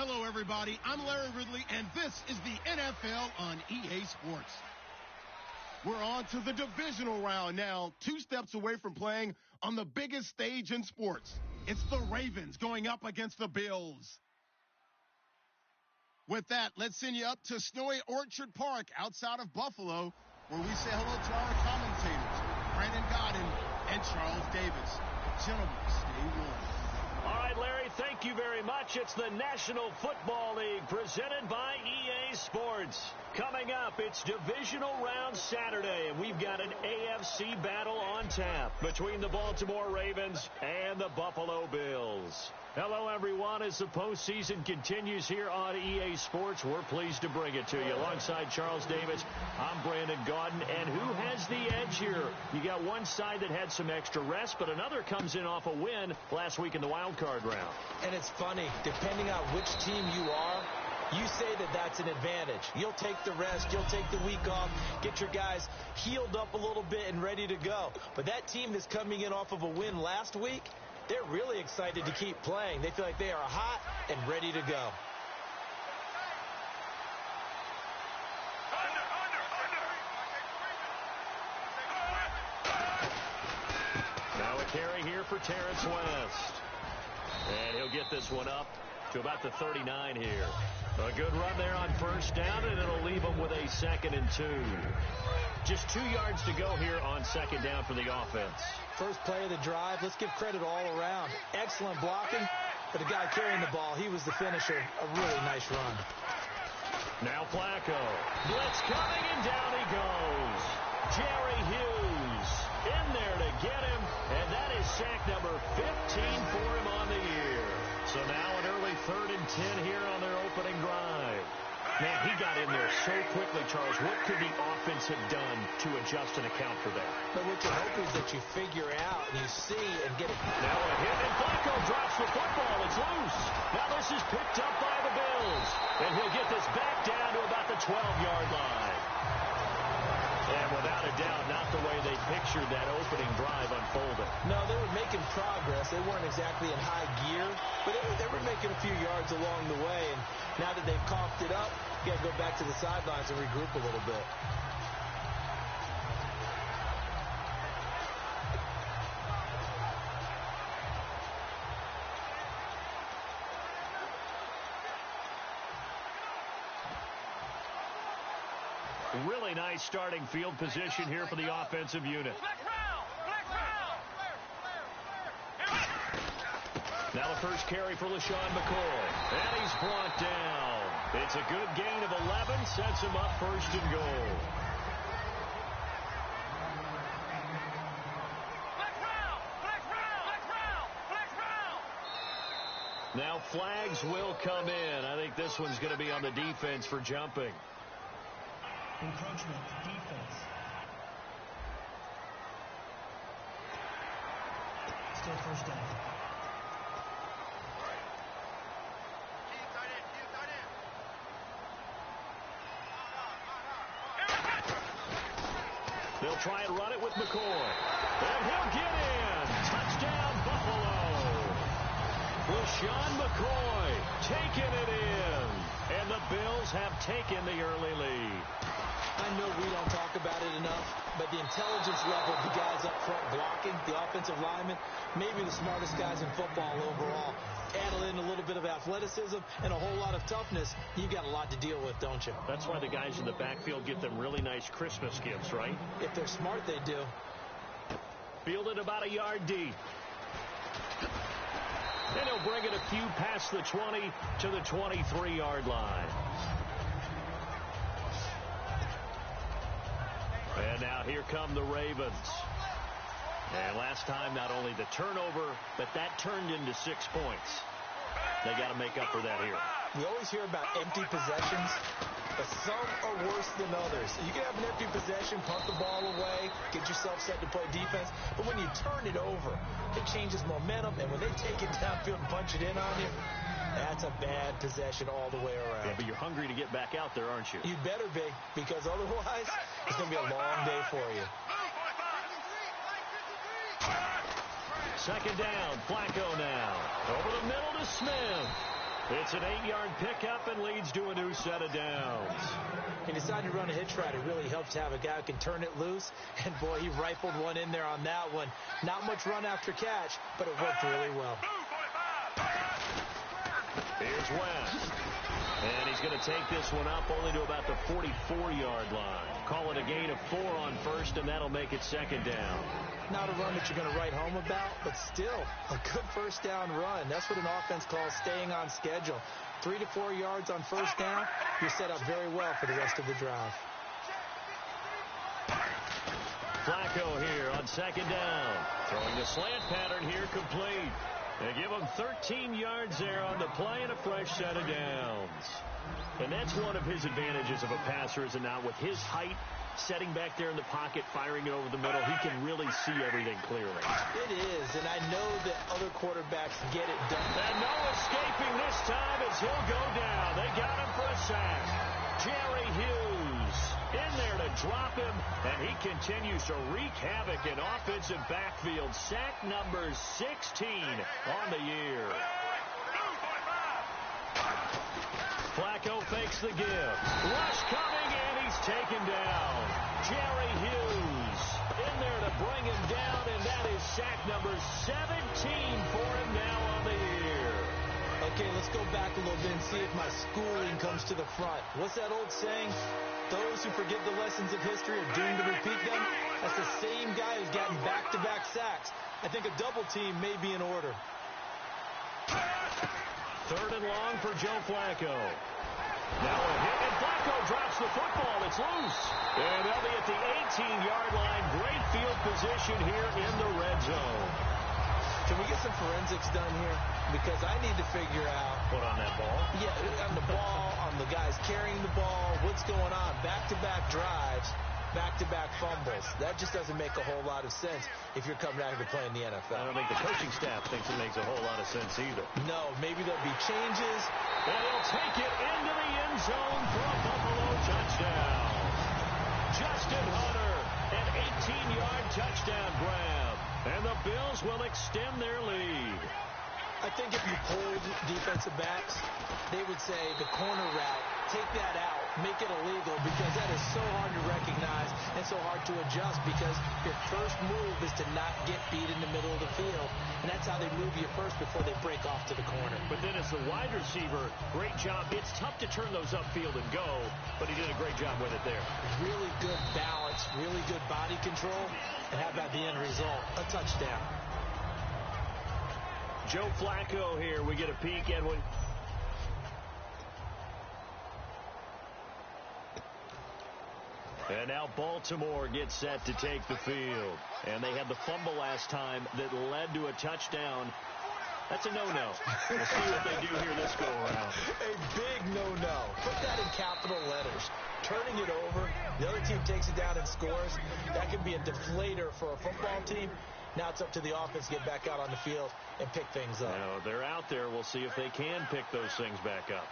Hello, everybody. I'm Larry Ridley, and this is the NFL on EA Sports. We're on to the divisional round now, 2 steps away from playing on the biggest stage in sports. It's the Ravens going up against the Bills. With that, let's send you up to snowy Orchard Park outside of Buffalo, where we say hello to our commentators, Brandon Godden and Charles Davis. Gentlemen, stay warm. All right, Larry, thank you very much. It's the National Football League presented by EA Sports. Coming up, it's Divisional Round Saturday, and we've got an AFC battle on tap between the Baltimore Ravens and the Buffalo Bills. Hello, everyone. As the postseason continues here on EA Sports, we're pleased to bring it to you. Alongside Charles Davis, I'm Brandon Gaudin. And who has the edge here? You got one side that had some extra rest, but another comes in off a win last week in the wild card round. And it's funny, depending on which team you are, you say that that's an advantage. You'll take the rest, you'll take the week off, get your guys healed up a little bit and ready to go. But that team that's coming in off of a win last week, they're really excited to keep playing. They feel like they are hot and ready to go. Now a carry here for Terrence West. And he'll get this one up to about the 39 here. A good run there on first down, and it'll leave them with a 2nd and 2. Just 2 yards to go here on 2nd down for the offense. First play of the drive, let's give credit all around. Excellent blocking, but the guy carrying the ball, he was the finisher. A really nice run. Now Flacco. Blitz coming, and down he goes. Jerry Hughes in there to get him, and that is sack number 15 for him on the year. So now an early 3rd and 10 here on their opening drive. Man, he got in there so quickly, Charles. What could the offense have done to adjust and account for that? But what you hope is that you figure out and you see and get it. Now a hit, and Flacco drops the football. It's loose. Now this is picked up by the Bills. And he'll get this back down to about the 12-yard line. And without a doubt, not the way they pictured that opening drive unfolding. No, they were making progress. They weren't exactly in high gear, but they were making a few yards along the way. And now that they've coughed it up, you got to go back to the sidelines and regroup a little bit. Really nice starting field position here for the offensive unit. Now the first carry for LaShawn McCoy. And he's brought down. It's a good gain of 11. Sets him up 1st and goal. Now flags will come in. I think this one's going to be on the defense for jumping. Encroachment, defense. Still first down. They'll try and run it with McCoy. And he'll get in. Touchdown, Buffalo. LaShawn McCoy taking it in. And the Bills have taken the early lead. I know we don't talk about it enough, but the intelligence level of the guys up front blocking, the offensive linemen, maybe the smartest guys in football overall. Add in a little bit of athleticism and a whole lot of toughness, you got a lot to deal with, don't you? That's why the guys in the backfield get them really nice Christmas gifts, right? If they're smart, they do. Fielded about a yard deep. And he'll bring it a few past the 20 to the 23-yard line. And now here come the Ravens. And last time, not only the turnover, but that turned into 6 points. They got to make up for that here. We always hear about empty possessions, but some are worse than others. You can have an empty possession, punt the ball away, get yourself set to play defense, but when you turn it over, it changes momentum, and when they take it downfield and punch it in on you, that's a bad possession all the way around. Yeah, but you're hungry to get back out there, aren't you? You better be, because otherwise, it's going to be a long day for you. 2nd down, Flacco now. Over the middle to Smith. It's an 8-yard pickup and leads to a new set of downs. He decided to run a hitch route. It really helps to have a guy who can turn it loose. And, boy, he rifled one in there on that one. Not much run after catch, but it worked really well. Here's West. And he's going to take this one up only to about the 44-yard line. Call it a gain of 4 on first, and that'll make it second down. Not a run that you're going to write home about, but still a good first down run. That's what an offense calls staying on schedule. 3 to 4 yards on first down, you're set up very well for the rest of the drive. Flacco here on second down. Throwing the slant pattern here complete. They give him 13 yards there on the play and a fresh set of downs. And that's one of his advantages of a passer, is it not? With his height, setting back there in the pocket, firing it over the middle, he can really see everything clearly. It is, and I know that other quarterbacks get it done. And no escaping this time as he'll go down. They got him for a sack. Jerry Hughes in there to drop him, and he continues to wreak havoc in offensive backfield. Sack number 16 on the year. Flacco fakes the give. Rush coming, and he's taken down. Jerry Hughes in there to bring him down, and that is sack number 17 for him now on the year. Okay, let's go back a little bit and see if my schooling comes to the front. What's that old saying? Those who forget the lessons of history are doomed to repeat them. That's the same guy who's gotten back-to-back sacks. I think a double team may be in order. Third and long for Joe Flacco. Now a hit, and Flacco drops the football. It's loose. And they'll be at the 18-yard line. Great field position here in the red zone. Can we get some forensics done here? Because I need to figure out... What, on that ball? Yeah, on the ball, on the guys carrying the ball, what's going on. Back-to-back drives, back-to-back fumbles. That just doesn't make a whole lot of sense if you're coming out here to play in the NFL. I don't think the coaching staff thinks it makes a whole lot of sense either. No, maybe there'll be changes. And he'll take it into the end zone for a Buffalo touchdown. Justin Hunter, an 18-yard touchdown grab. And the Bills will extend their lead. I think if you polled defensive backs, they would say the corner route, take that out, make it illegal, because that is so hard to recognize and so hard to adjust, because your first move is to not get beat in the middle of the field, and that's how they move you first before they break off to the corner. But then as the wide receiver, great job. It's tough to turn those upfield and go, but he did a great job with it there. Really good balance, really good body control, and how about the end result? A touchdown. Joe Flacco here. We get a peek, Edwin. And now Baltimore gets set to take the field. And they had the fumble last time that led to a touchdown. That's a no-no. We'll see what they do here this go-around. A big no-no. Put that in capital letters. Turning it over, the other team takes it down and scores. That can be a deflator for a football team. Now it's up to the offense to get back out on the field and pick things up. Now, they're out there. We'll see if they can pick those things back up.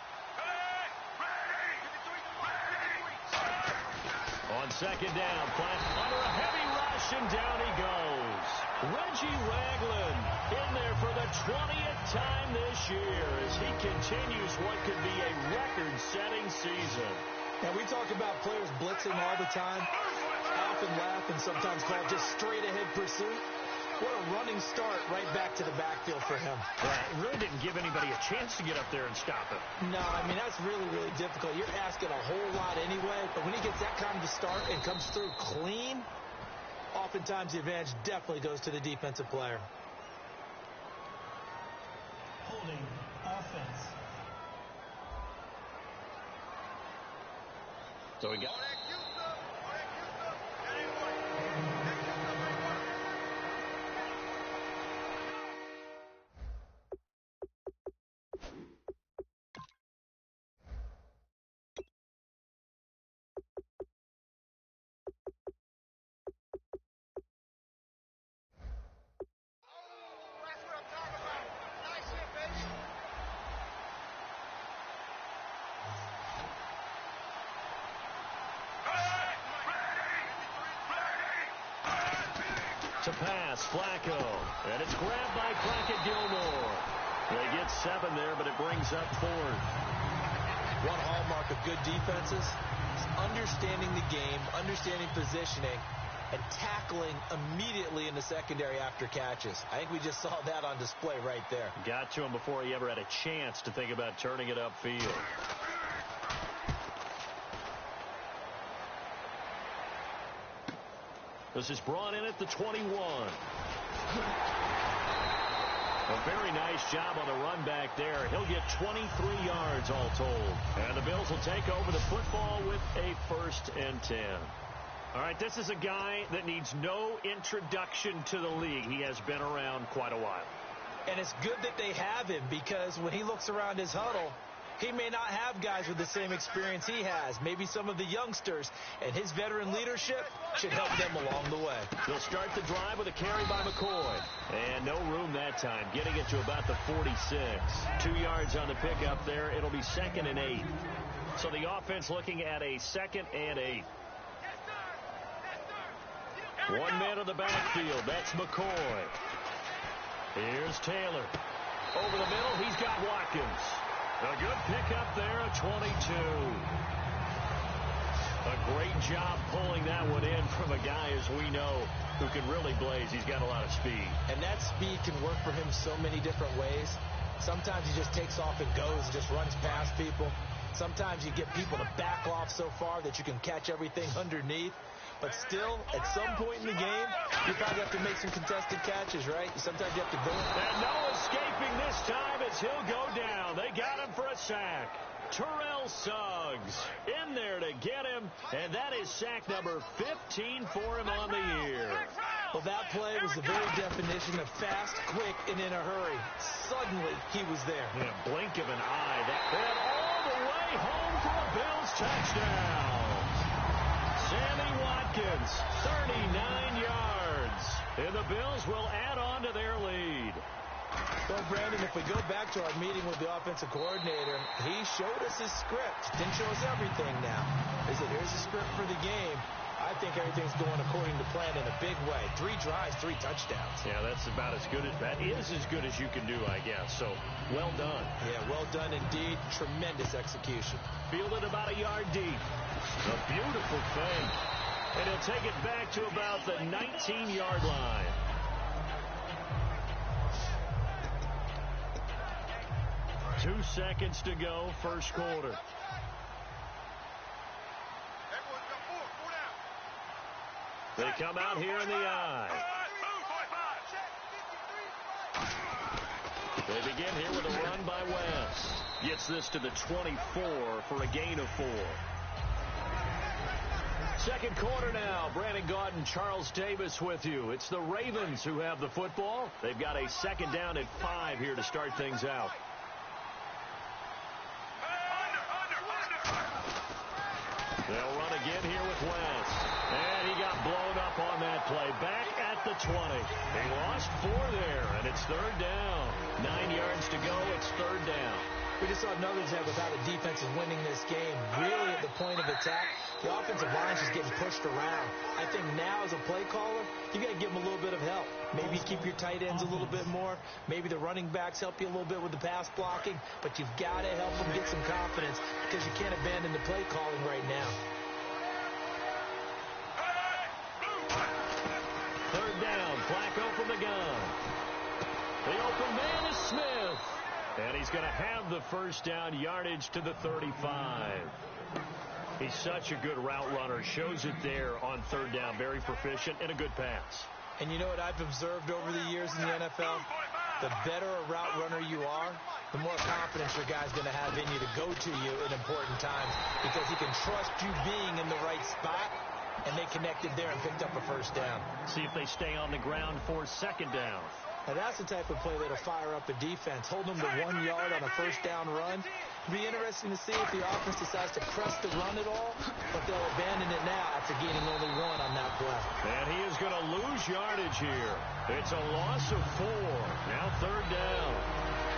On second down, under a heavy rush, and down he goes. Reggie Ragland in there for the 20th time this year as he continues what could be a record-setting season. And we talk about players blitzing all the time. I often laugh and sometimes call it just straight-ahead pursuit. What a running start right back to the backfield for him. It really didn't give anybody a chance to get up there and stop him. No, I mean, that's really, really difficult. You're asking a whole lot anyway, but when he gets that kind of a start and comes through clean, oftentimes the advantage definitely goes to the defensive player. Holding offense. So we got... to pass, Flacco. And it's grabbed by Crockett Gilmore. They get 7 there, but it brings up 4. One hallmark of good defenses is understanding the game, understanding positioning, and tackling immediately in the secondary after catches. I think we just saw that on display right there. Got to him before he ever had a chance to think about turning it upfield. This is brought in at the 21. A very nice job on the run back there. He'll get 23 yards all told. And the Bills will take over the football with a 1st and 10. All right, this is a guy that needs no introduction to the league. He has been around quite a while. And it's good that they have him, because when he looks around his huddle, he may not have guys with the same experience he has. Maybe some of the youngsters, and his veteran leadership should help them along the way. They'll start the drive with a carry by McCoy. And no room that time, getting it to about the 46. 2 yards on the pickup there. It'll be 2nd and 8. So the offense looking at a 2nd and 8. 1 man on the backfield. That's McCoy. Here's Taylor. Over the middle, he's got Watkins. A good pickup there, a 22. A great job pulling that one in from a guy, as we know, who can really blaze. He's got a lot of speed. And that speed can work for him so many different ways. Sometimes he just takes off and goes and just runs past people. Sometimes you get people to back off so far that you can catch everything underneath. But still, at some point in the game, you probably have to make some contested catches, right? Sometimes you have to go. And no escaping this time as he'll go down. They got him for a sack. Terrell Suggs in there to get him, and that is sack number 15 for him on the year. Well, that play was the very definition of fast, quick, and in a hurry. Suddenly, he was there. In a blink of an eye. And all the way home for a Bills touchdown. Sammy Watkins, 39 yards. And the Bills will add on to their lead. Well, Brandon, if we go back to our meeting with the offensive coordinator, he showed us his script. Didn't show us everything now. He said, here's the script for the game. I think everything's going according to plan in a big way. 3 drives, 3 touchdowns. Yeah, that's about as good as that is as good as you can do, I guess. So, well done. Yeah, well done indeed. Tremendous execution. Fielded about a yard deep. A beautiful fake. And he'll take it back to about the 19-yard line. Two seconds to go, first quarter. They come out here in the I. They begin here with a run by West. Gets this to the 24 for a gain of 4. Second quarter now. Brandon Gaudin, Charles Davis with you. It's the Ravens who have the football. They've got a second down at 5 here to start things out. They'll run again here with West. And he got blown up on that play. Back at the 20. They lost 4 there, and it's third down. 9 yards to go. It's third down. We just saw another example of how the defense is winning this game. Really at the point of attack, the offensive line's just getting pushed around. I think now as a play caller, you got to give them a little bit of help. Maybe keep your tight ends a little bit more. Maybe the running backs help you a little bit with the pass blocking. But you've got to help them get some confidence because you can't abandon the play calling right now. Third down, Flacco from the gun. The open man is Smith. And he's going to have the first down, yardage to the 35. He's such a good route runner. Shows it there on third down. Very proficient and a good pass. And you know what I've observed over the years in the NFL? The better a route runner you are, the more confidence your guy's going to have in you to go to you in important times because he can trust you being in the right spot, and they connected there and picked up a first down. See if they stay on the ground for second down. Now, that's the type of play that'll fire up a defense. Hold them to 1 yard on a first down run. It'll be interesting to see if the offense decides to press the run at all, but they'll abandon it now after gaining only 1 on that play. And he is going to lose yardage here. It's a loss of 4. Now third down.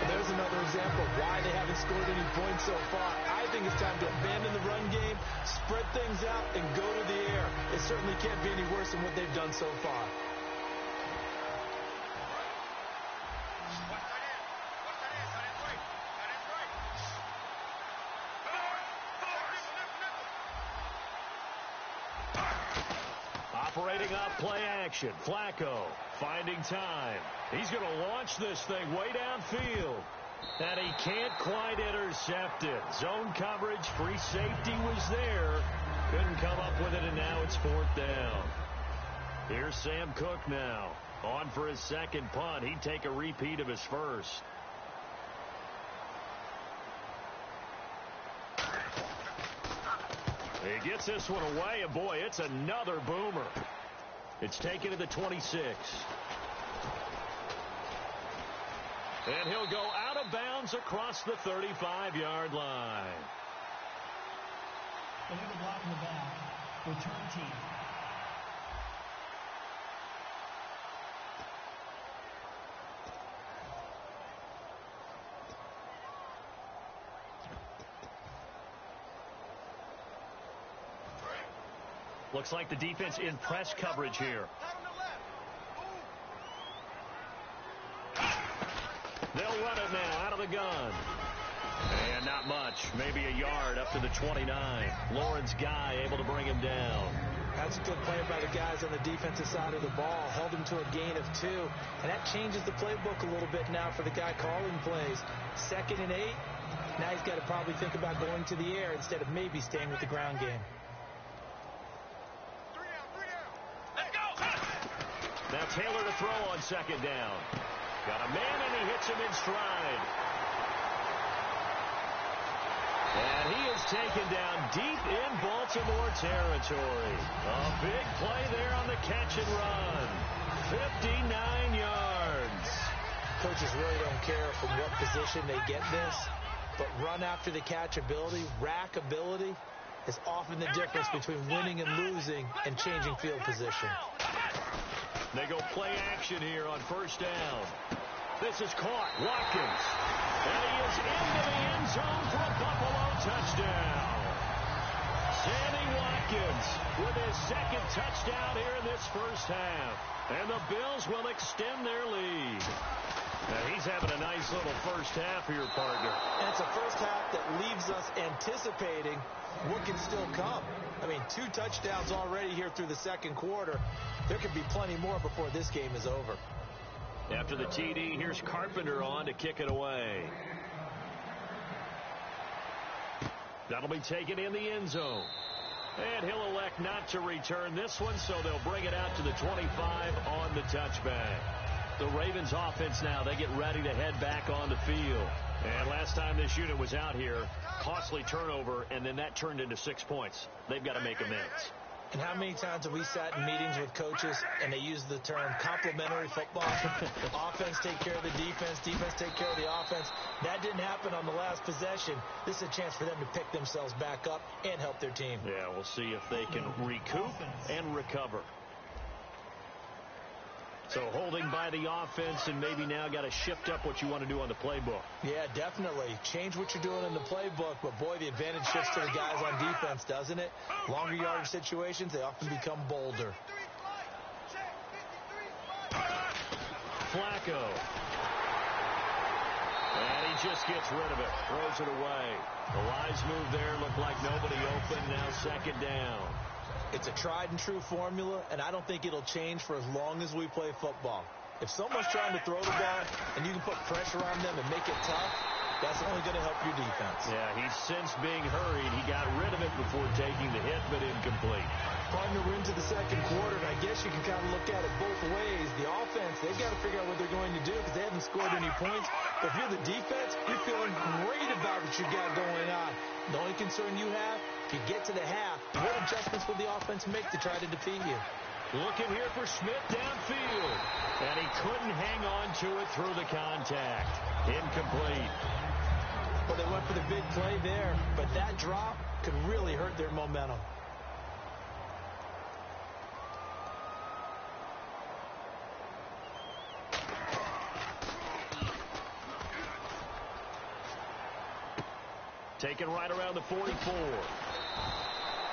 And there's another example of why they haven't scored any points so far. I think it's time to abandon the run game, spread things out, and go to the air. It certainly can't be any worse than what they've done so far. Separating up play action. Flacco finding time. He's going to launch this thing way downfield. And he can't quite intercept it. Zone coverage, free safety was there. Couldn't come up with it, and now it's 4th down. Here's Sam Cook now. On for his second punt. He'd take a repeat of his first. He gets this one away, and boy, it's another boomer. It's taken to the 26. And he'll go out of bounds across the 35-yard line. Illegal block in the back. Return team. Looks like the defense in press coverage here. They'll run it now out of the gun. And not much. Maybe a yard up to the 29. Lawrence Guy able to bring him down. That's a good play by the guys on the defensive side of the ball. Held him to a gain of 2. And that changes the playbook a little bit now for the guy calling plays. 2nd and 8. Now he's got to probably think about going to the air instead of maybe staying with the ground game. Now Taylor to throw on 2nd down. Got a man, and he hits him in stride. And he is taken down deep in Baltimore territory. A big play there on the catch and run. 59 yards. Coaches really don't care from what position they get this, but run after the catch ability, rack ability, is often the difference between winning and losing and changing field position. They go play action here on 1st down. This is caught. Watkins. And he is into the end zone for a Buffalo touchdown. Sammy Watkins with his 2nd touchdown here in this first half. And the Bills will extend their lead. Now he's having a nice little first half here, partner. And it's a first half that leaves us anticipating what can still come. I mean, 2 touchdowns already here through the 2nd quarter. There could be plenty more before this game is over. After the TD, here's Carpenter on to kick it away. That'll be taken in the end zone. And he'll elect not to return this one, so they'll bring it out to the 25 on the touchback. The Ravens offense now, they get ready to head back on the field. And last time this unit was out here, costly turnover, and then that turned into 6 points. They've got to make amends. And how many times have we sat in meetings with coaches and they use the term complementary football? Offense take care of the defense, defense take care of the offense. That didn't happen on the last possession. This is a chance for them to pick themselves back up and help their team. Yeah, we'll see if they can recoup and recover. So holding by the offense, and maybe now got to shift up what you want to do on the playbook. Yeah, definitely. Change what you're doing in the playbook, but boy, the advantage shifts to the guys on defense, doesn't it? Longer yardage situations, they often become bolder. Flacco. And he just gets rid of it, throws it away. The lines move there, look like nobody open, now 2nd down. It's a tried-and-true formula, and I don't think it'll change for as long as we play football. If someone's trying to throw the ball and you can put pressure on them and make it tough, that's only going to help your defense. Yeah, he's since being hurried. He got rid of it before taking the hit, but incomplete. Partner, we're into the 2nd quarter, and I guess you can kind of look at it both ways. The offense, they've got to figure out what they're going to do because they haven't scored any points. But if you're the defense, you're feeling great about what you got going on. The only concern you have, if you get to the half, what adjustments will the offense make to try to defeat you? Looking here for Smith downfield. And he couldn't hang on to it through the contact. Incomplete. Well, they went for the big play there, but that drop could really hurt their momentum. Taken right around the 44.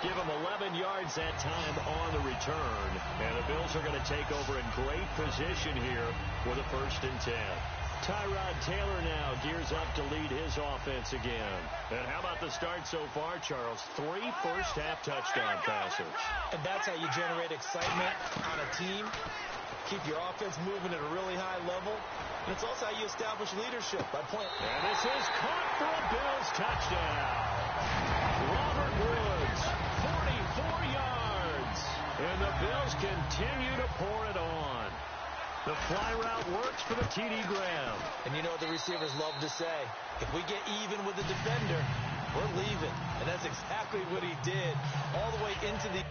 Give him 11 yards that time on the return. And the Bills are going to take over in great position here for the 1st and 10. Tyrod Taylor now gears up to lead his offense again. And how about the start so far, Charles? 3 first-half touchdown passes. And that's how you generate excitement on a team, keep your offense moving at a really high level, and it's also how you establish leadership by playing. And this is caught for a Bills touchdown. Robert Woods, 44 yards. And the Bills continue to pour it on. The fly route works for the TD grab. And you know what the receivers love to say? If we get even with the defender, we're leaving. And that's exactly what he did all the way into the...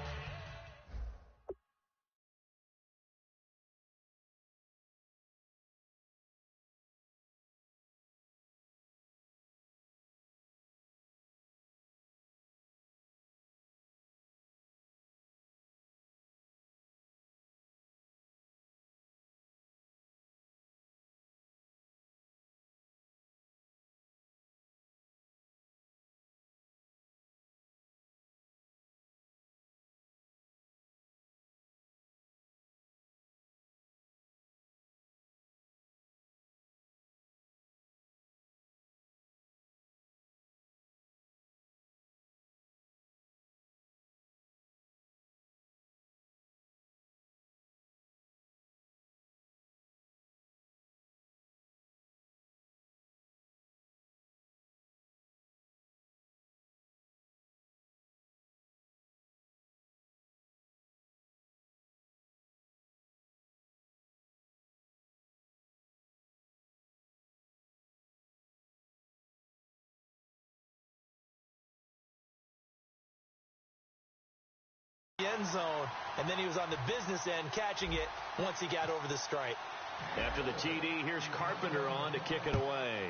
end zone, and then he was on the business end catching it once he got over the stripe. After the TD, here's Carpenter on to kick it away.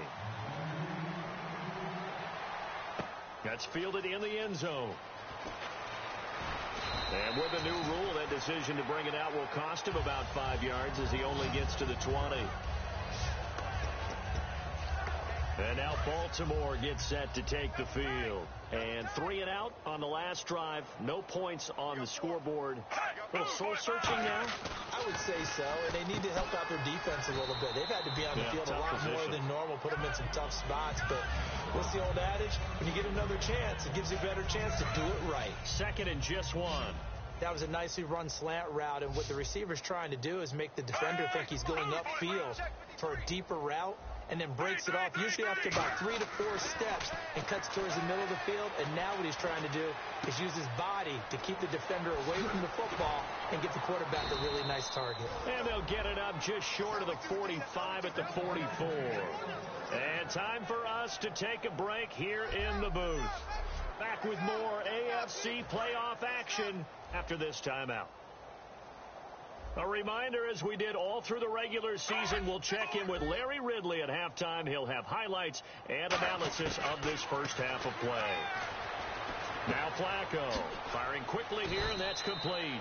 That's fielded in the end zone. And with the new rule, that decision to bring it out will cost him about 5 yards as he only gets to the 20. And now Baltimore gets set to take the field. And 3 and out on the last drive. No points on the scoreboard. A little soul-searching now? I would say so, and they need to help out their defense a little bit. They've had to be on the field a lot more than normal, put them in some tough spots. But what's the old adage? When you get another chance, it gives you a better chance to do it right. 2nd and just 1. That was a nicely run slant route, and what the receiver's trying to do is make the defender think he's going upfield for a deeper route, and then breaks it off, usually after about 3 to 4 steps, and cuts towards the middle of the field. And now what he's trying to do is use his body to keep the defender away from the football and get the quarterback a really nice target. And they'll get it up just short of the 45 at the 44. And time for us to take a break here in the booth. Back with more AFC playoff action after this timeout. A reminder, as we did all through the regular season, we'll check in with Larry Ridley at halftime. He'll have highlights and analysis of this first half of play. Now Flacco firing quickly here, and that's complete.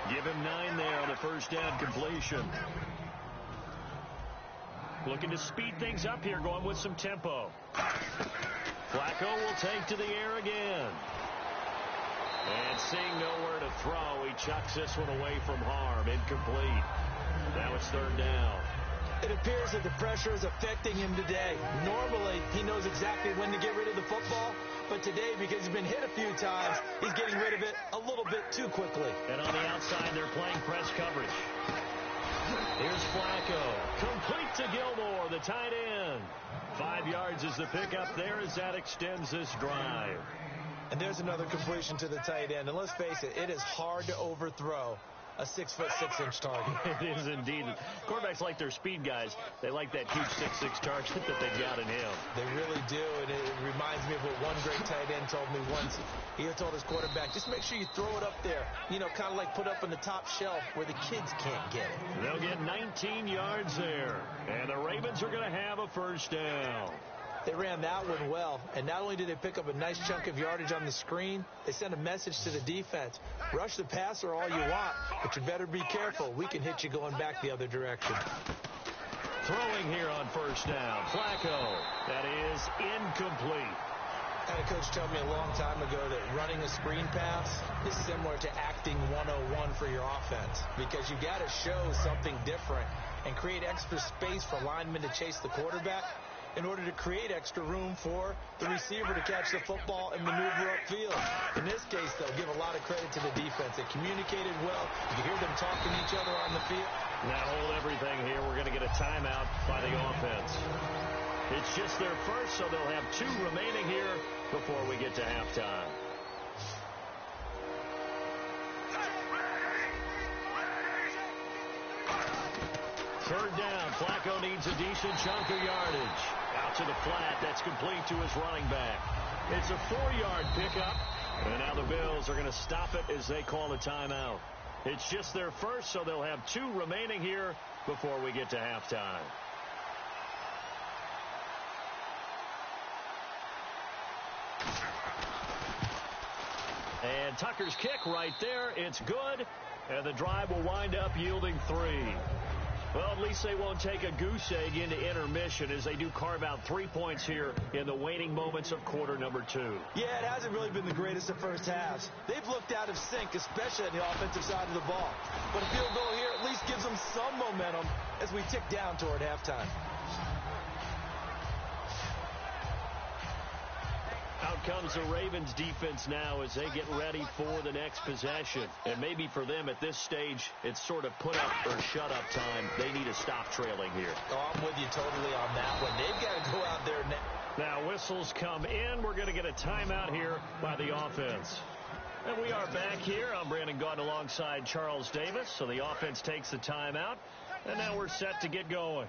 Give him 9 there on the first down completion. Looking to speed things up here, going with some tempo. Flacco will take to the air again. And seeing nowhere to throw, he chucks this one away from harm. Incomplete. Now it's 3rd down. It appears that the pressure is affecting him today. Normally, he knows exactly when to get rid of the football. But today, because he's been hit a few times, he's getting rid of it a little bit too quickly. And on the outside, they're playing press coverage. Here's Flacco. Complete to Gilmore, the tight end. 5 yards is the pickup there as that extends this drive. And there's another completion to the tight end. And let's face it, it is hard to overthrow a 6'6" target. It is indeed. Quarterbacks like their speed guys. They like that huge 6'6" target that they've got in him. They really do, and it reminds me of what one great tight end told me once. He told his quarterback, just make sure you throw it up there, you know, kind of like put up on the top shelf where the kids can't get it. They'll get 19 yards there, and the Ravens are going to have a first down. They ran that one well, and not only did they pick up a nice chunk of yardage on the screen, they sent a message to the defense. Rush the passer all you want, but you better be careful. We can hit you going back the other direction. Throwing here on first down. Flacco. That is incomplete. I had a coach tell me a long time ago that running a screen pass is similar to acting 101 for your offense, because you got to show something different and create extra space for linemen to chase the quarterback in order to create extra room for the receiver to catch the football and maneuver upfield. In this case, they'll give a lot of credit to the defense. They communicated well. You can hear them talking to each other on the field. Now hold everything here. We're going to get a timeout by the offense. It's just their first, so they'll have 2 remaining here before we get to halftime. Third down. Flacco needs a decent chunk of yardage. Out to the flat. That's complete to his running back. It's a 4-yard pickup. And now the Bills are going to stop it as they call a timeout. It's just their first, so they'll have 2 remaining here before we get to halftime. And Tucker's kick right there. It's good. And the drive will wind up yielding 3. Well, at least they won't take a goose egg into intermission as they do carve out 3 points here in the waning moments of quarter number 2. Yeah, it hasn't really been the greatest of first halves. They've looked out of sync, especially on the offensive side of the ball. But a field goal here at least gives them some momentum as we tick down toward halftime. Out comes the Ravens defense now as they get ready for the next possession. And maybe for them at this stage, it's sort of put up or shut up time. They need to stop trailing here. Oh, I'm with you totally on that one. They've got to go out there now. Whistles come in. We're going to get a timeout here by the offense. And we are back here. I'm Brandon Gaudin alongside Charles Davis. So the offense takes the timeout. And now we're set to get going.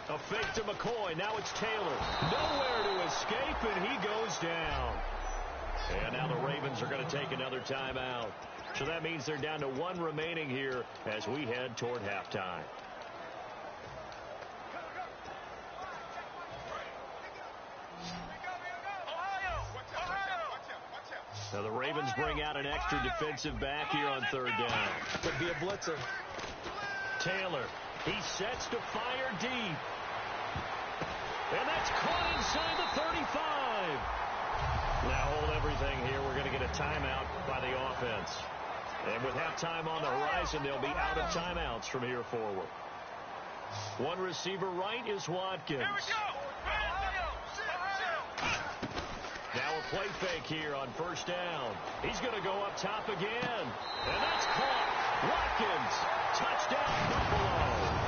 A fake to McCoy. Now it's Taylor. Nowhere to escape, and he goes down. And now the Ravens are going to take another timeout. So that means they're down to 1 remaining here as we head toward halftime. Now the Ravens bring out an extra defensive back here on 3rd down. Could be a blitzer. Taylor. He sets to fire deep. And that's caught inside the 35. Now hold everything here. We're going to get a timeout by the offense. And with halftime on the horizon, they'll be out of timeouts from here forward. 1 receiver right is Watkins. Now a play fake here on 1st down. He's going to go up top again. And that's caught. Watkins. Touchdown, Buffalo.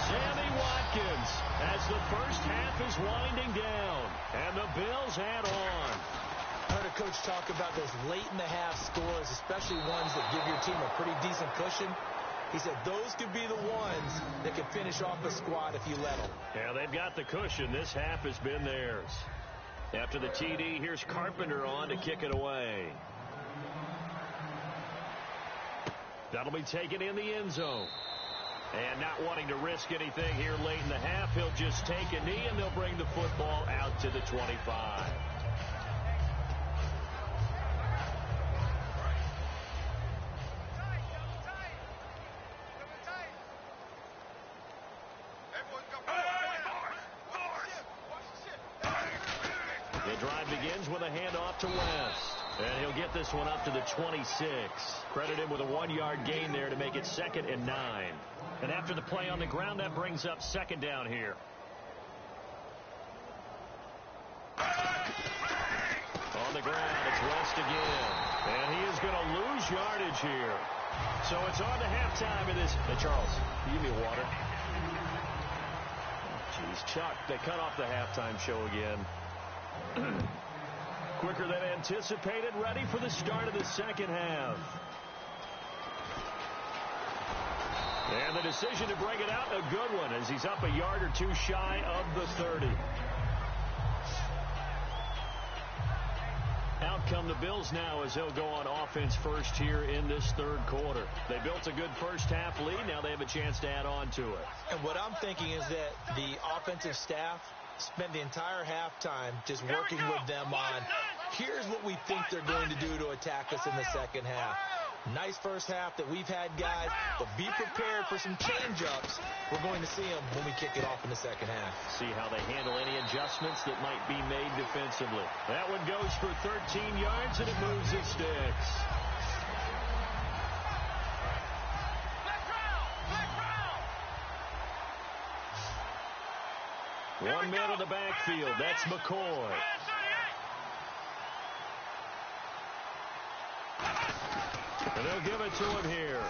Sammy Watkins as the first half is winding down. And the Bills add on. I heard a coach talk about those late-in-the-half scores, especially ones that give your team a pretty decent cushion. He said those could be the ones that could finish off a squad if you let them. Yeah, they've got the cushion. This half has been theirs. After the TD, here's Carpenter on to kick it away. That'll be taken in the end zone. And not wanting to risk anything here late in the half, he'll just take a knee, and they'll bring the football out to the 25. The drive begins with a handoff to West. And he'll get this one up to the 26. Credit him with a 1-yard gain there to make it 2nd and 9. And after the play on the ground, that brings up 2nd down here. On the ground, it's West again. And he is going to lose yardage here. So it's on to halftime in this. Hey, Charles, give me water. Jeez, Chuck, they cut off the halftime show again. Quicker than anticipated, ready for the start of the 2nd half. And the decision to bring it out, a good one, as he's up a yard or 2 shy of the 30. Out come the Bills now as they'll go on offense first here in this 3rd quarter. They built a good first half lead. Now they have a chance to add on to it. And what I'm thinking is that the offensive staff spent the entire halftime just working with them on, here's what we think they're going to do to attack us in the 2nd half. Nice first half that we've had, guys, but be prepared for some change-ups. We're going to see them when we kick it off in the second half. See how they handle any adjustments that might be made defensively. That one goes for 13 yards, and it moves its sticks. One man in the backfield. That's McCoy. And they'll give it to him here.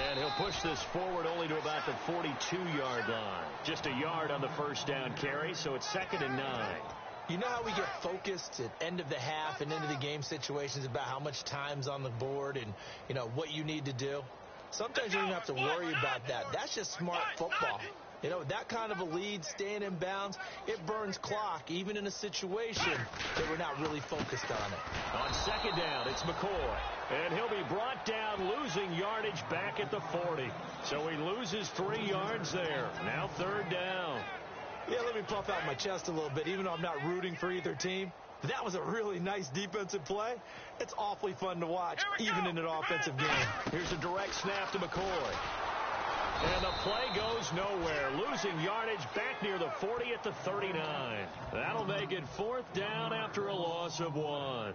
And he'll push this forward only to about the 42-yard line. Just a yard on the first down carry, so it's 2nd and 9. You know how we get focused at end of the half and into the game situations about how much time's on the board and, you know, what you need to do? Sometimes you don't have to worry about that. That's just smart football. You know, that kind of a lead, staying in bounds, it burns clock, even in a situation that we're not really focused on it. On 2nd down, it's McCoy. And he'll be brought down, losing yardage back at the 40. So he loses 3 yards there. Now 3rd down. Yeah, let me puff out my chest a little bit, even though I'm not rooting for either team. That was a really nice defensive play. It's awfully fun to watch, even in an offensive game. Here's a direct snap to McCoy. And the play goes nowhere, losing yardage back near the 40 at the 39. That'll make it 4th down after a loss of 1.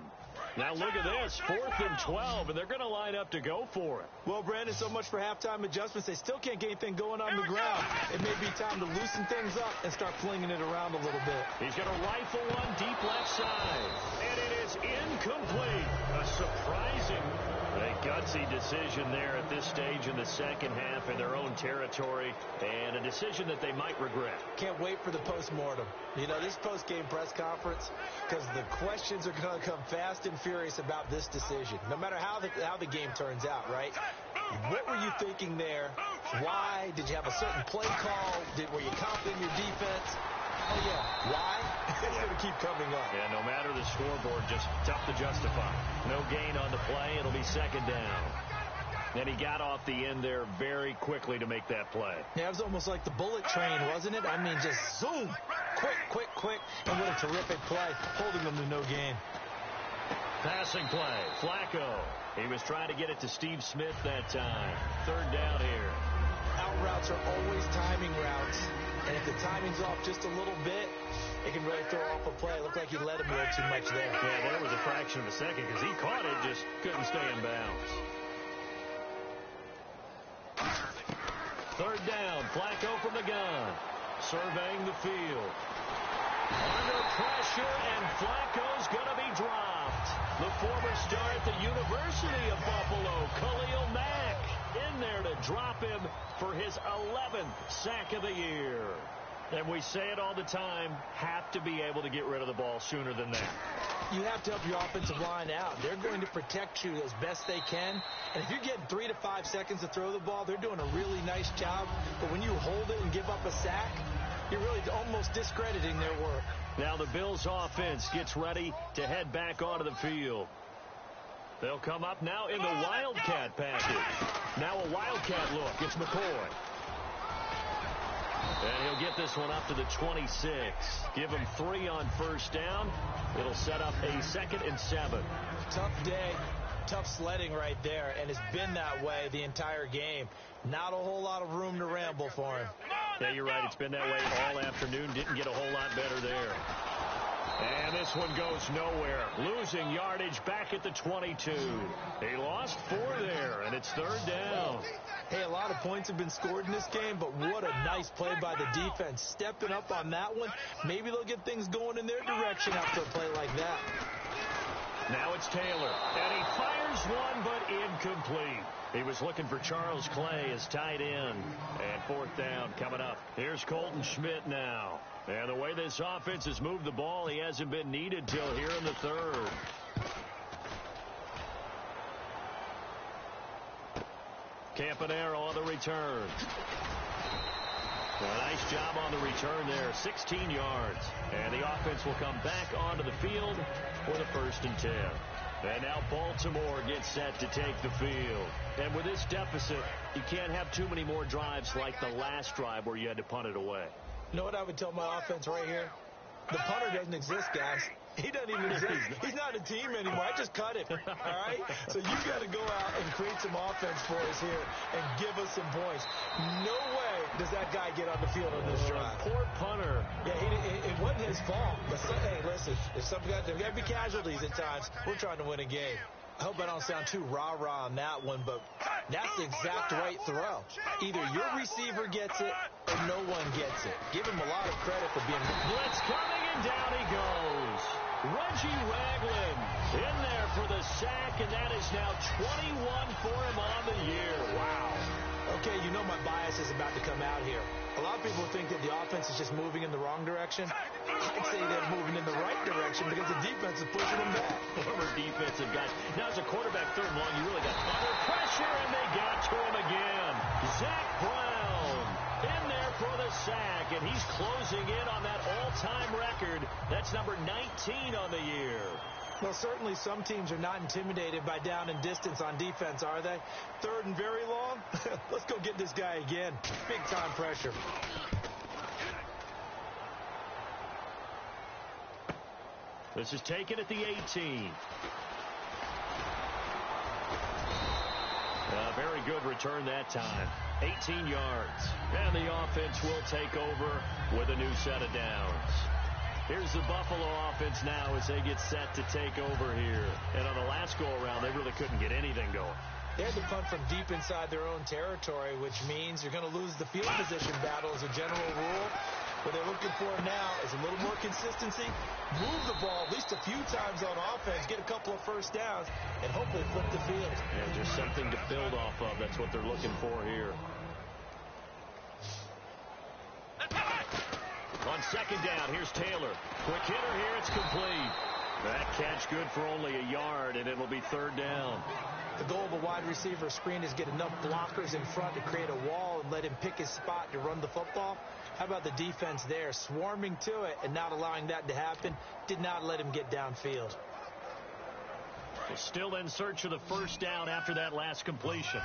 Now look at this, 4th and 12, and they're going to line up to go for it. Well, Brandon, so much for halftime adjustments. They still can't get anything going on the ground. It may be time to loosen things up and start flinging it around a little bit. He's going to rifle one deep left side, and it is incomplete. A surprising, gutsy decision there at this stage in the second half in their own territory, and a decision that they might regret. Can't wait for the postmortem. You know, this post-game press conference, because the questions are going to come fast and furious about this decision, no matter how the game turns out, right? What were you thinking there? Why? Did you have a certain play call? Were you confident in your defense? Oh, yeah. Why? It's going to keep coming up. Yeah, no matter the scoreboard, just tough to justify. No gain on the play. It'll be 2nd down. And he got off the end there very quickly to make that play. Yeah, it was almost like the bullet train, wasn't it? I mean, just zoom. Quick. And what a terrific play, holding them to no gain. Passing play, Flacco. He was trying to get it to Steve Smith that time. 3rd down here. Out routes are always timing routes. And if the timing's off just a little bit, it can really throw off a play. It looked like he let him a little too much there. Yeah, there was a fraction of a second because he caught it, just couldn't stay in bounds. 3rd down, Flacco from the gun. Surveying the field. Under pressure, and Flacco's going to be dropped. The former star at the University of Buffalo, Khalil Mack, in there to drop him for his 11th sack of the year. And we say it all the time, have to be able to get rid of the ball sooner than that. You have to help your offensive line out. They're going to protect you as best they can. And if you're getting 3 to 5 seconds to throw the ball, they're doing a really nice job. But when you hold it and give up a sack, you're really almost discrediting their work. Now the Bills offense gets ready to head back onto the field. They'll come up now in the Wildcat package. Now a Wildcat look. It's McCoy. And he'll get this one up to the 26. Give him 3 on 1st down. It'll set up a 2nd and 7. Tough day. Tough sledding right there, and it's been that way the entire game. Not a whole lot of room to ramble for him. Yeah, you're right. It's been that way all afternoon. Didn't get a whole lot better there. And this one goes nowhere. Losing yardage back at the 22. He lost 4 there, and it's 3rd down. Hey, a lot of points have been scored in this game, but what a nice play by the defense. Stepping up on that one. Maybe they'll get things going in their direction after a play like that. Now it's Taylor, and he fires one, but incomplete. He was looking for Charles Clay as tight end. And 4th down coming up. Here's Colton Schmidt now. And the way this offense has moved the ball, he hasn't been needed till here in the 3rd. Campanaro on the return. A nice job on the return there, 16 yards. And the offense will come back onto the field for the 1st and 10. And now Baltimore gets set to take the field. And with this deficit, you can't have too many more drives like the last drive where you had to punt it away. You know what I would tell my offense right here? The punter doesn't exist, guys. He doesn't even exist. He's not a team anymore. I just cut him, all right? So you got to go out and create some offense for us here and give us some points. No way does that guy get on the field on this drive. Poor punter. Yeah, it wasn't his fault. But hey, listen, there's got to be casualties at times. We're trying to win a game. I hope I don't sound too rah-rah on that one, but that's the exact right throw. Either your receiver gets it or no one gets it. Give him a lot of credit for being... Blitz coming, and down he goes. Reggie Ragland in there for the sack, and that is now 21 for him on the year. Wow. Okay, you know my bias is about to come out here. A lot of people think that the offense is just moving in the wrong direction. I'd say they're moving in the right direction because the defense is pushing them back. Former defensive guys. Now as a quarterback third and long, you really got under pressure, and they got to him again. Zach Brown in there for the sack, and he's closing in on that all-time record. That's number 19 on the year. Well, certainly some teams are not intimidated by down and distance on defense, are they? Third and very long? Let's go get this guy again. Big-time pressure. This is taken at the 18. A very good return that time. 18 yards. And the offense will take over with a new set of downs. Here's the Buffalo offense now as they get set to take over here. And on the last go-around, they really couldn't get anything going. They had to punt from deep inside their own territory, which means you're going to lose the field position battle as a general rule. What they're looking for now is a little more consistency, move the ball at least a few times on offense, get a couple of first downs, and hopefully flip the field. And just something to build off of. That's what they're looking for here. On second down, here's Taylor. Quick hitter here, it's complete. That catch good for only a yard, and it'll be third down. The goal of a wide receiver screen is get enough blockers in front to create a wall and let him pick his spot to run the football. How about the defense there, swarming to it and not allowing that to happen? Did not let him get downfield. Still in search of the first down after that last completion.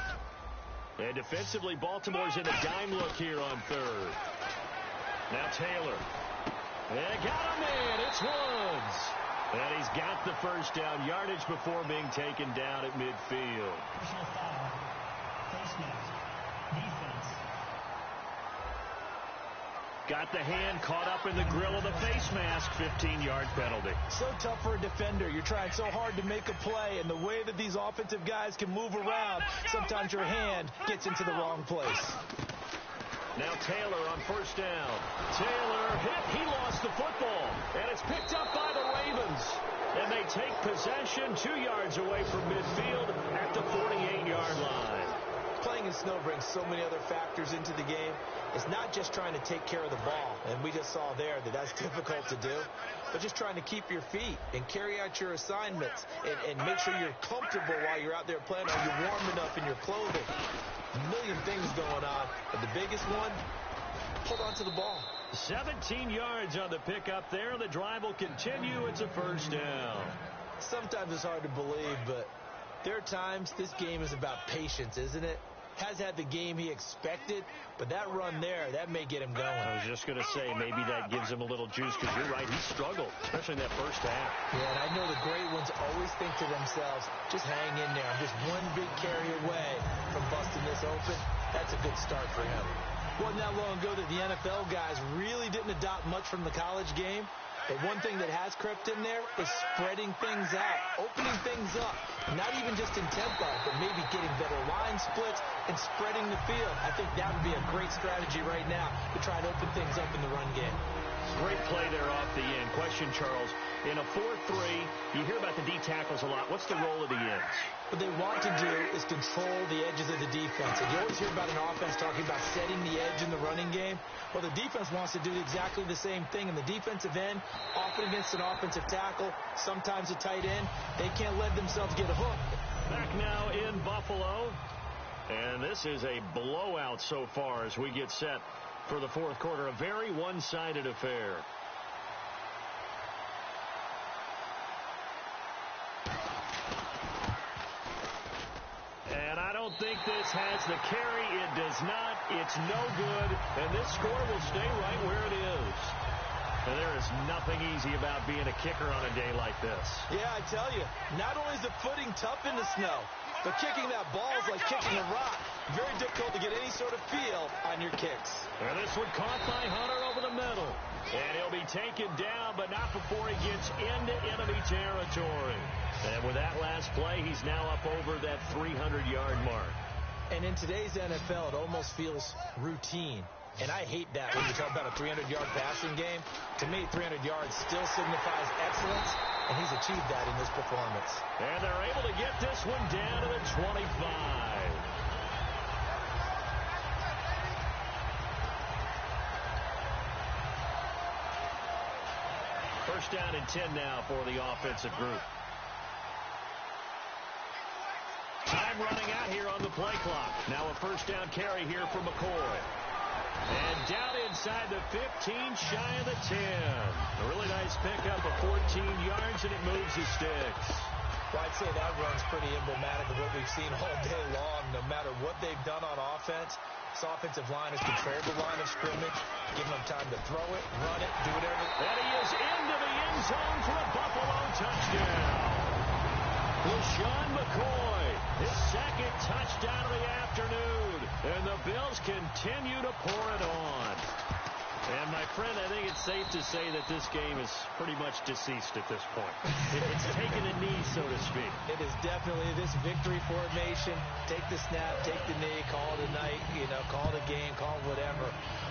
And defensively, Baltimore's in a dime look here on third. Now Taylor. They got him in. It's Woods. And he's got the first down yardage before being taken down at midfield. Personal foul. Face mask. Defense. Got the hand caught up in the grill of the face mask. 15-yard penalty. So tough for a defender. You're trying so hard to make a play, and the way that these offensive guys can move around, sometimes your hand gets into the wrong place. Now Taylor on first down. Taylor hit. He lost the football. And it's picked up by the Ravens. And they take possession 2 yards away from midfield at the 48-yard line. Playing in snow brings so many other factors into the game. It's not just trying to take care of the ball, and we just saw there that that's difficult to do, but just trying to keep your feet and carry out your assignments and make sure you're comfortable while you're out there playing. Are you warm enough in your clothing? A million things going on, but the biggest one, hold on to the ball. 17 yards on the pickup there. The drive will continue. It's a first down. Sometimes it's hard to believe, but there are times this game is about patience, isn't it? Has had the game he expected, but that run there, that may get him going. I was just going to say, maybe that gives him a little juice, because you're right, he struggled, especially in that first half. Yeah, and I know the great ones always think to themselves, just hang in there. I'm just one big carry away from busting this open. That's a good start for him. Wasn't that long ago that the NFL guys really didn't adopt much from the college game. But one thing that has crept in there is spreading things out, opening things up, not even just in tempo, but maybe getting better line splits and spreading the field. I think that would be a great strategy right now to try to open things up in the run game. Great play there off the end. Question, Charles, in a 4-3, you hear about the D tackles a lot. What's the role of the ends? What they want to do is control the edges of the defense. And you always hear about an offense talking about setting the edge in the running game. Well, the defense wants to do exactly the same thing. And the defensive end, often against an offensive tackle, sometimes a tight end, they can't let themselves get hooked. Back now in Buffalo. And this is a blowout so far as we get set for the fourth quarter. A very one-sided affair. And I don't think this has the carry. It does not. It's no good. And this score will stay right where it is. And there is nothing easy about being a kicker on a day like this. Yeah, I tell you, not only is the footing tough in the snow, but kicking that ball is like kicking a rock. Very difficult to get any sort of feel on your kicks. And this one caught by Hunter over the middle. And he'll be taken down, but not before he gets into enemy territory. And with that last play, he's now up over that 300-yard mark. And in today's NFL, it almost feels routine. And I hate that when you talk about a 300-yard passing game. To me, 300 yards still signifies excellence, and he's achieved that in this performance. And they're able to get this one down to the 25. First down and 10 now for the offensive group. Time running out here on the play clock. Now a first down carry here for McCoy. And down inside the 15, shy of the 10. A really nice pickup of 14 yards, and it moves the sticks. Well, I'd say that run's pretty emblematic of what we've seen all day long. No matter what they've done on offense, this offensive line has controlled the line of scrimmage, giving them time to throw it, run it, do whatever. And he is into the end zone for a Buffalo touchdown. LaShawn McCoy, his second touchdown of the afternoon. And the Bills continue to pour it on. And, my friend, I think it's safe to say that this game is pretty much deceased at this point. It's taken a knee, so to speak. It is definitely this victory formation. Take the snap, take the knee, call it a night, call it a game, call it whatever.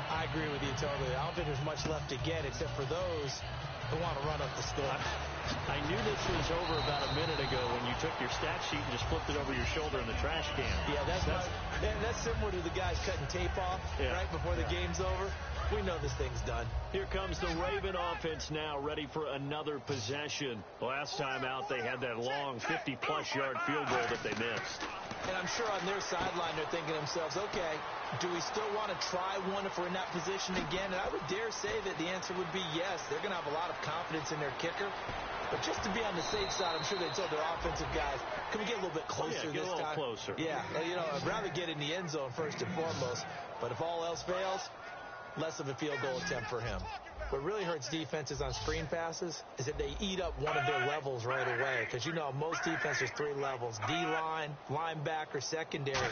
I agree with you totally. I don't think there's much left to get except for those who want to run up the score. I knew this was over about a minute ago when you took your stat sheet and just flipped it over your shoulder in the trash can. Yeah, that's similar to the guys cutting tape off right before the game's over. We know this thing's done. Here comes the Raven offense now, ready for another possession. Last time out, they had that long 50-plus yard field goal that they missed. And I'm sure on their sideline, they're thinking to themselves, okay, do we still want to try one if we're in that position again? And I would dare say that the answer would be yes. They're going to have a lot of confidence in their kicker. But just to be on the safe side, I'm sure they told their offensive guys, can we get a little bit closer this time? Closer. Yeah, I'd rather get in the end zone first and foremost. But if all else fails, less of a field goal attempt for him. What really hurts defenses on screen passes is that they eat up one of their levels right away. Because most defenses, 3 levels: D-line, linebacker, secondary.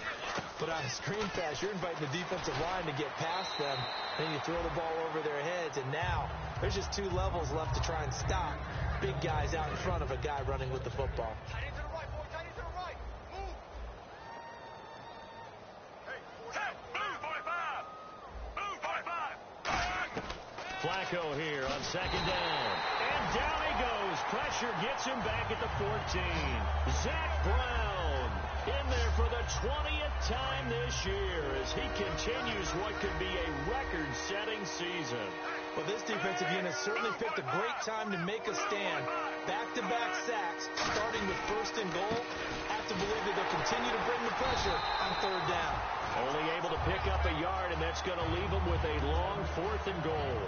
But on a screen pass, you're inviting the defensive line to get past them. Then you throw the ball over their heads. And now there's just 2 levels left to try and stop big guys out in front of a guy running with the football. Flacco here on second down. And down he goes. Pressure gets him back at the 14. Zach Brown in there for the 20th time this year as he continues what could be a record-setting season. Well, this defensive unit certainly picked a great time to make a stand. Back-to-back sacks, starting with first and goal. Have to believe that they'll continue to bring the pressure on third down. Only able to pick up a yard, and that's going to leave them with a long 4th and goal.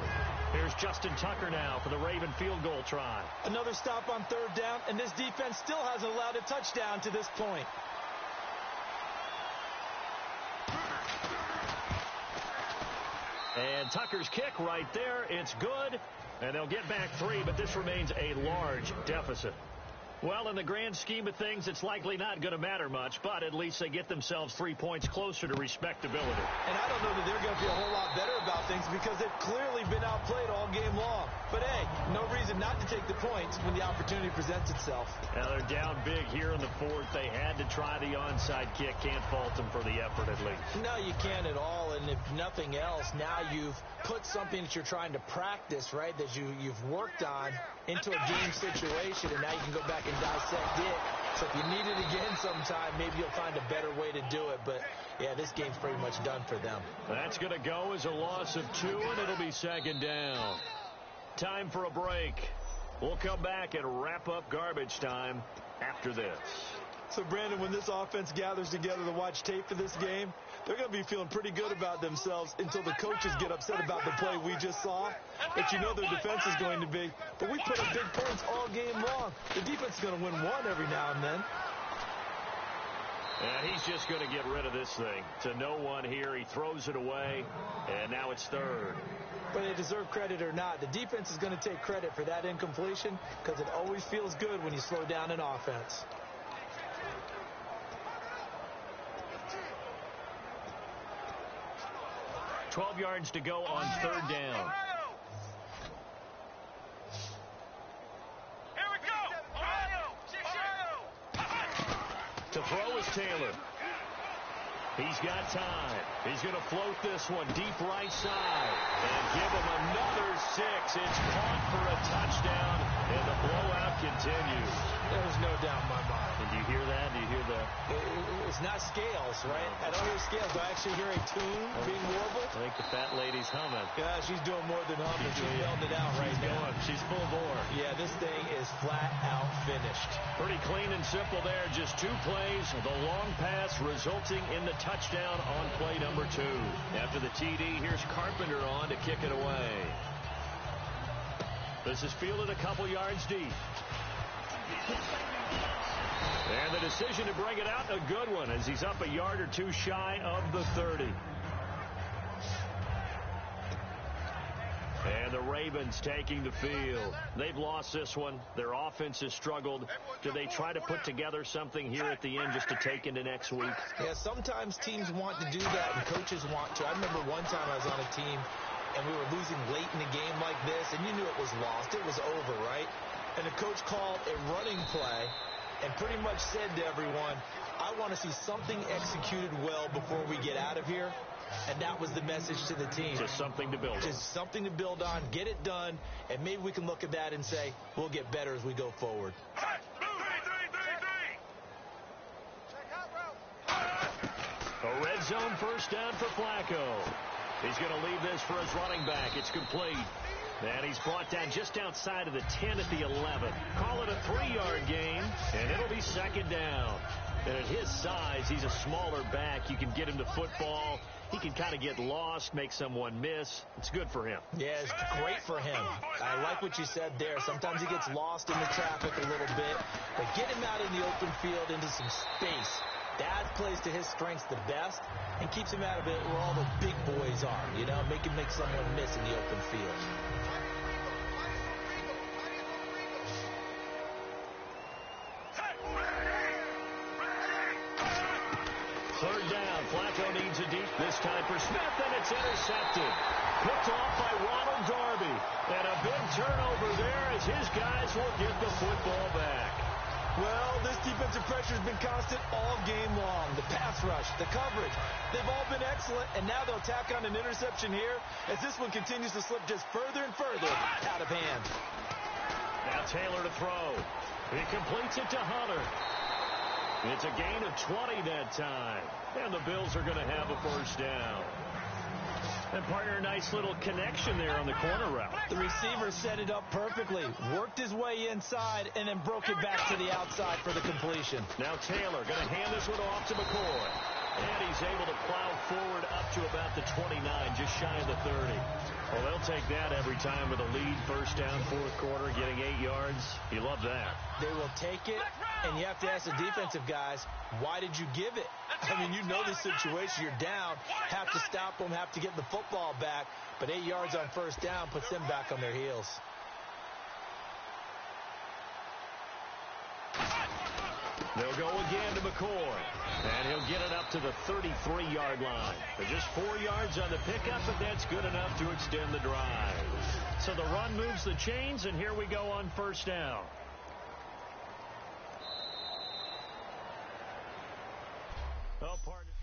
Here's Justin Tucker now for the Raven field goal try. Another stop on third down, and this defense still hasn't allowed a touchdown to this point. And Tucker's kick right there. It's good, and they'll get back 3, but this remains a large deficit. Well, in the grand scheme of things, it's likely not going to matter much, but at least they get themselves 3 points closer to respectability. And I don't know that they're going to feel a whole lot better about things because they've clearly been outplayed all game long. But, hey, no reason not to take the points when the opportunity presents itself. Now, they're down big here in the 4th. They had to try the onside kick. Can't fault them for the effort, at least. No, you can't at all. And if nothing else, now you've put something that you're trying to practice, right, that you've worked on into a game situation, and now you can go back and dissect it. So if you need it again sometime, maybe you'll find a better way to do it. But, yeah, this game's pretty much done for them. That's going to go as a loss of 2, and it'll be second down. Time for a break. We'll come back and wrap up garbage time after this. So, Brandon, when this offense gathers together to watch tape for this game, they're going to be feeling pretty good about themselves until the coaches get upset about the play we just saw. But you know their defense is going to be. But we put up big points all game long. The defense is going to win one every now and then. And he's just going to get rid of this thing. To no one here. He throws it away. And now it's it's third. Whether they deserve credit or not, the defense is going to take credit for that incompletion because it always feels good when you slow down an offense. $12 yards to go on third down. Here we go! To throw is Taylor. He's got time. He's going to float this one deep right side and give him another 6. It's caught for a touchdown, and the blowout continues. There's no doubt in my mind. And do you hear that? Do you hear the... It's not scales, right? I don't hear scales. Do I actually hear a tune being warbled? I think the fat lady's humming. Yeah, she's doing more than humming. She's belting it out right now. She's full bore. Yeah, this thing is flat out finished. Pretty clean and simple there. Just 2 plays. The long pass resulting in the touchdown on play number 2. After the TD, here's Carpenter on to kick it away. This is fielded a couple yards deep. And the decision to bring it out, a good one, as he's up a yard or 2 shy of the 30. And the Ravens taking the field. They've lost this one. Their offense has struggled. Do they try to put together something here at the end just to take into next week? Yeah, sometimes teams want to do that and coaches want to. I remember one time I was on a team and we were losing late in a game like this, and you knew it was lost. It was over, right? And the coach called a running play and pretty much said to everyone, I want to see something executed well before we get out of here. And that was the message to the team. Just something to build on. Just something to build on, get it done, and maybe we can look at that and say, we'll get better as we go forward. A red zone first down for Flacco. He's going to leave this for his running back. It's complete. And he's brought down just outside of the 10 at the 11. Call it a 3-yard gain, and it'll be second down. And at his size, he's a smaller back. You can get him to football. He can kind of get lost, make someone miss. It's good for him. Yeah, it's great for him. I like what you said there. Sometimes he gets lost in the traffic a little bit. But get him out in the open field into some space. That plays to his strengths the best and keeps him out of it where all the big boys are. You know, make someone miss in the open field. Third down. Flacco needs a deep this time for Smith, and it's intercepted. Picked off by Ronald Darby. And a big turnover there as his guys will get the football back. Well, this defensive pressure has been constant all game long. The pass rush, the coverage, they've all been excellent, and now they'll tack on an interception here as this one continues to slip just further and further out of hand. Now Taylor to throw. He completes it to Hunter. It's a gain of 20 that time. And the Bills are going to have a first down. And partner, a nice little connection there on the corner route. The receiver set it up perfectly, worked his way inside, and then broke it back to the outside for the completion. Now Taylor going to hand this one off to McCoy. And he's able to plow forward up to about the 29, just shy of the 30. Well, they'll take that every time with a lead. First down, fourth quarter, getting 8 yards. You love that. They will take it, and you have to ask the defensive guys, why did you give it? I mean, you know the situation. You're down, have to stop them, have to get the football back. But 8 yards on first down puts them back on their heels. They'll go again to McCoy, and he'll get it up to the 33-yard line. But just 4 yards on the pickup, but that's good enough to extend the drive. So the run moves the chains, and here we go on first down. Oh, pardon.